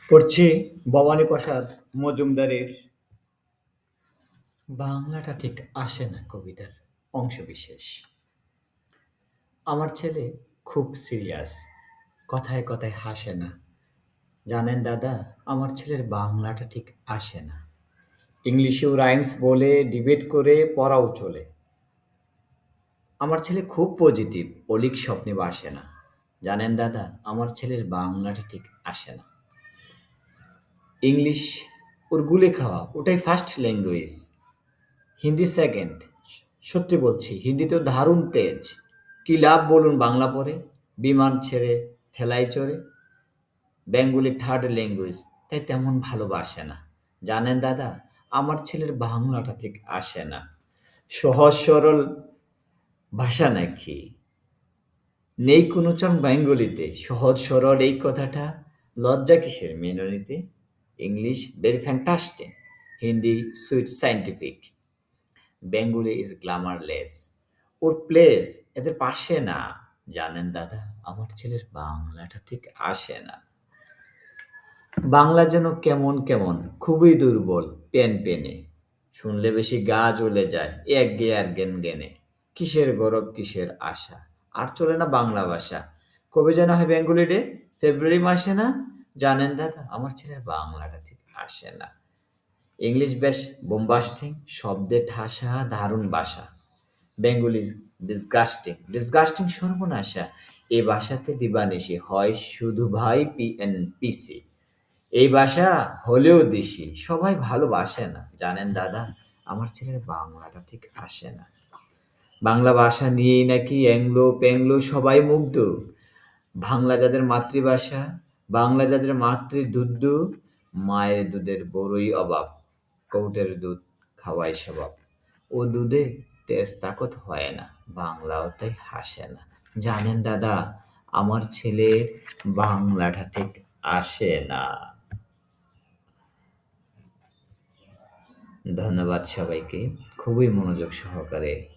পড়ছি ভবানীপ্রসাদ মজুমদারের বাংলাটা ঠিক আসে না কবিতার অংশবিশেষ। আমার ছেলে খুব সিরিয়াস, কথায় কথায় হাসে না। জানেন দাদা, আমার ছেলের বাংলাটা ঠিক আসে না। ইংলিশেও রাইমস বলে, ডিবেট করে, পড়াও চলে। আমার ছেলে খুব পজিটিভ, অলিক স্বপ্নে বাসে না। জানেন দাদা, আমার ছেলের বাংলাটা ঠিক আসে না। ইংলিশ ওর গুলে খাওয়া, ওটাই ফার্স্ট ল্যাঙ্গুয়েজ। হিন্দি সেকেন্ড। সত্যি বলছি, হিন্দিতেও দারুণ তেজ। কি লাভ বলুন বাংলা পড়ে? বিমান ছেড়ে ঠেলায় চড়ে। বেঙ্গলি থার্ড ল্যাঙ্গুয়েজ, তাই তেমন ভালোবাসে না। জানেন দাদা, আমার ছেলের বাংলাটা ঠিক আসে না। সহজ সরল ভাষা নাকি? নেই কোনো চং বেঙ্গলিতে সহজ সরল এই কথাটা। লজ্জা কিসের মেনে নিতে? English very fantastic, Hindi sweet scientific, Bengali is glamourless. Or place এদের পাশে না। জানেন দাদা, আমার ছেলের বাংলাটা ঠিক আসে না। বাংলা যেন কেমন কেমন, খুবই দুর্বল, পেন পেনে। শুনলে বেশি গা জ্বলে যায়, এক গে আর গেন গেনে। কিসের গরব কিসের আশা, আর চলে না বাংলা ভাষা। কবে যেন হয় বেঙ্গলি ডে, ফেব্রুয়ারি মাসে না? জানেন দাদা, আমার ছেলের বাংলাটা ঠিক আসে না। ইংলিশ বেশ বোম্বাস্টিং, শব্দে ঠাসা, দারুণ ভাষা। বেঙ্গলি ডিসগাস্টিং, ডিসগাস্টিং সর্বনাশা। এই ভাষাতে দিবানিশি হয় শুধু ভাই পিএনপিসি। এই ভাষা হলেও দেশি, সবাই ভালোবাসে না। জানেন দাদা, আমার ছেলের বাংলাটা ঠিক আসে না। বাংলা ভাষা নিয়েই নাকি অ্যাংলো প্যাংলো সবাই মুগ্ধ। বাংলা যাদের মাতৃভাষা, বাংলা যাদের মাতৃদুগ্ধ, মায়ের দুধের বড়ই অভাব। কৌটের দুধ খাওয়াই স্বভাব। ও দুধে তেজ তাকত হয় না, বাংলাও তাই হাসে না। জানেন দাদা, আমার ছেলের বাংলাটা ঠিক আসে না। ধন্যবাদ সবাইকে, খুবই মনোযোগ সহকারে